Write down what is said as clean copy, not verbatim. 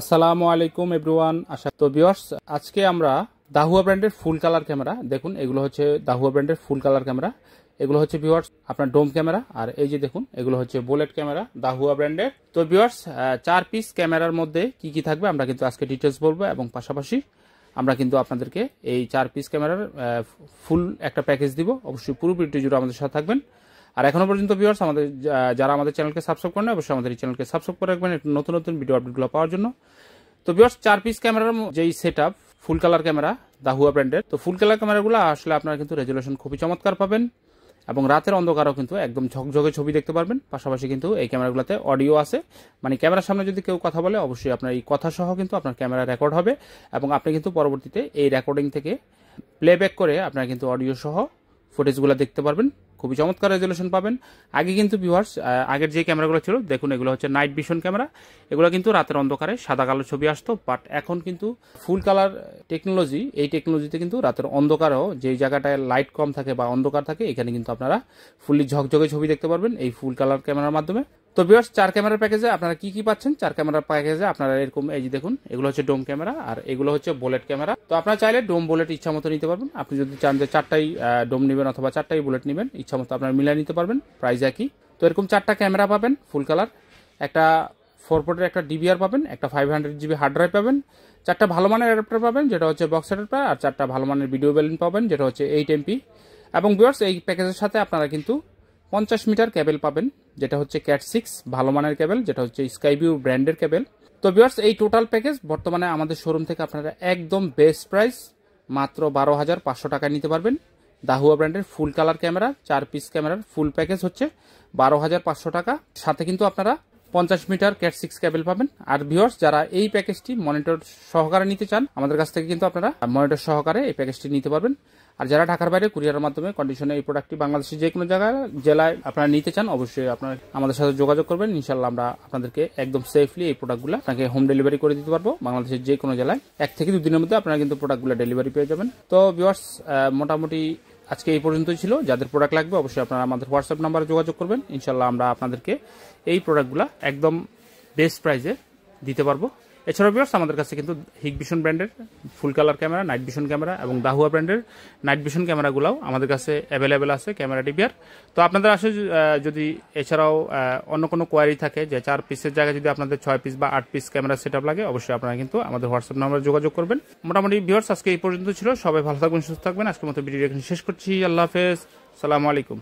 আসসালামু আলাইকুম এভরিওয়ান। আশা তো ভিউয়ার্স, আজকে আমরা দাহুয়া ব্র্যান্ডের ফুল কালার ক্যামেরা দেখুন, এগুলো হচ্ছে দাহুয়া ব্র্যান্ডের ফুল কালার ক্যামেরা। এগুলো হচ্ছে ভিউয়ার্স আপনার ডোম ক্যামেরা, আর এই যে দেখুন এগুলো হচ্ছে বুলেট ক্যামেরা দাহুয়া ব্র্যান্ডের। তো ভিউয়ার্স, 4 পিস ক্যামেরার মধ্যে কি কি থাকবে আমরা কিন্তু আজকে ডিটেলস বলবো, এবং পাশাপাশি আমরা কিন্তু আপনাদেরকে এই 4 পিস ক্যামেরার ফুল একটা প্যাকেজ দিব। অবশ্যই পুরো ভিডিও জুড়ে আমাদের সাথে থাকবেন। আর এখনো পর্যন্ত ভিউয়ার্স আমাদের যারা আমাদের চ্যানেলকে সাবস্ক্রাইব করেন, অবশ্যই আমাদের এই চ্যানেলকে সাবস্ক্রাইব করে রাখবেন নতুন নতুন ভিডিও আপডেটগুলো পাওয়ার জন্য। তো ভিউয়ার্স, 4 পিস ক্যামেরার যেই সেটআপ ফুল কালার ক্যামেরা দাহুয়া ব্র্যান্ডের, তো ফুল কালার ক্যামেরাগুলো আসলে আপনারা কিন্তু রেজুলেশন খুবই চমৎকার পাবেন, এবং রাতের অন্ধকারও কিন্তু একদম ঝকঝকে ছবি দেখতে পারবেন। পাশাপাশি কিন্তু এই ক্যামেরাগুলোতে অডিও আছে, মানে ক্যামেরার সামনে যদি কেউ কথা বলে অবশ্যই আপনার এই কথা সহ কিন্তু আপনার ক্যামেরা রেকর্ড হবে, এবং আপনি কিন্তু পরবর্তীতে এই রেকর্ডিং থেকে প্লেব্যাক করে আপনারা কিন্তু অডিও সহ ফুটেজগুলো দেখতে পারবেন। খুবই চমৎকার রেজুলেশন পাবেন। আগে কিন্তু ভিউয়ার্স আগের যে ক্যামেরাগুলো ছিল দেখুন, এগুলো হচ্ছে নাইট ভিশন ক্যামেরা। এগুলো কিন্তু রাতের অন্ধকারে সাদা কালো ছবি আসতো, বাট এখন কিন্তু ফুল কালার টেকনোলজি, এই টেকনোলজিতে কিন্তু রাতের অন্ধকারেও যেই জায়গাটায় লাইট কম থাকে বা অন্ধকার থাকে এখানে কিন্তু আপনারা ফুললি ঝকঝকে ছবি দেখতে পারবেন এই ফুল কালার ক্যামেরার মাধ্যমে। তো ভিউয়ার্স, 4 ক্যামেরার প্যাকেজে আপনারা কি কি পাচ্ছেন? 4 ক্যামেরার প্যাকেজে আপনারা এরকম এই যে দেখুন, এগুলো হচ্ছে ডোম ক্যামেরা আর এগুলো হচ্ছে বুলেট ক্যামেরা। তো আপনারা চাইলে ডোম বুলেট ইচ্ছা মতো নিতে পারবেন। আপনি যদি চান যে 4টাই ডোম নেবেন অথবা 4টাই বুলেট নেবেন, ইচ্ছা মতো আপনারা মিলিয়ে নিতে পারবেন, প্রাইস একই। তো এরকম 4টা ক্যামেরা পাবেন ফুল কালার, একটা 4 পোর্টের একটা ডিভিআর পাবেন, একটা 500 জিবি হার্ড ড্রাইভ পাবেন, 4টা ভালো মানের অ্যাডাপ্টার পাবেন যেটা হচ্ছে বক্স অ্যাডাপ্টার, আর 4টা ভালো মানের ভিডিও ব্যালেন্স পাবেন যেটা হচ্ছে 8 এমপি। এবং ভিউয়ার্স, এই প্যাকেজের সাথে আপনারা কিন্তু 50 মিটার কেবল পাবেন যেটা হচ্ছে ক্যাট 6 ভালো মানের কেবল, যেটা হচ্ছে স্কাইভিউ ব্র্যান্ডের কেবল। তো ভিউয়ার্স, এই টোটাল প্যাকেজ বর্তমানে আমাদের শোরুম থেকে আপনারা একদম বেস্ট প্রাইস মাত্র 12,500 টাকায় নিতে পারবেন। দাহুয়া ব্র্যান্ডের ফুল কালার ক্যামেরা 4 পিস ক্যামেরার ফুল প্যাকেজ হচ্ছে 12,500 টাকা। সাথে কিন্তু আপনারা 50 মিটার ক্যাট 6 কেবল পাবেন। আর ভিউয়ার্স, যারা এই প্যাকেজটি মনিটর সহকারে নিতে চান আমাদের কাছ থেকে কিন্তু আপনারা মনিটর সহকারে এই প্যাকেজটি নিতে পারবেন। আর যারা ঢাকার বাইরে কুরিয়ারের মাধ্যমে কন্ডিশনে এই প্রোডাক্টটি বাংলাদেশের যে কোনো জায়গায় জেলায় আপনারা নিতে চান অবশ্যই আপনারা আমাদের সাথে যোগাযোগ করবেন। ইনশাল্লাহ আমরা আপনাদেরকে একদম সেফলি এই প্রোডাক্টগুলো আপনাকে হোম ডেলিভারি করে দিতে পারবো। বাংলাদেশের যে কোনো জেলায় 1 থেকে 2 দিনের মধ্যে আপনারা কিন্তু প্রোডাক্টগুলো ডেলিভারি পেয়ে যাবেন। তো ভিউয়ার্স, মোটামুটি আজকে এই পর্যন্তই ছিল। যাদের প্রোডাক্ট লাগবে অবশ্যই আপনারা আমাদের হোয়াটসঅ্যাপ নাম্বারে যোগাযোগ করবেন। ইনশাল্লাহ আমরা আপনাদেরকে এই প্রোডাক্টগুলো একদম বেস্ট প্রাইসে দিতে পারবো। এছাড়াও ভিউয়ার্স, আমাদের কাছে কিন্তু হিগভিশন ব্র্যান্ডের full colour camera, night vision camera এবং দাহুয়া ব্র্যান্ডের নাইট ভিশন ক্যামেরাগুলোও আমাদের কাছে অ্যাভেলেবেল আছে ক্যামেরা ডিভিআর। তো আপনাদের আসলে যদি এছাড়াও অন্য কোনো কোয়ারি থাকে যে 4 পিসের জায়গায় যদি আপনাদের 6 পিস বা 8 পিস ক্যামেরা সেট লাগে অবশ্যই আপনারা কিন্তু আমাদের হোয়াটসঅ্যাপ নাম্বারে যোগাযোগ করবেন। মোটামুটি ভিউয়ার্স, আজকে এই পর্যন্ত ছিল। সবাই ভালো থাকবেন, সুস্থ থাকবেন। আজকের মতো ভিডিও এখানে শেষ করছি। আল্লাহ হাফেজ, আসসালামু আলাইকুম।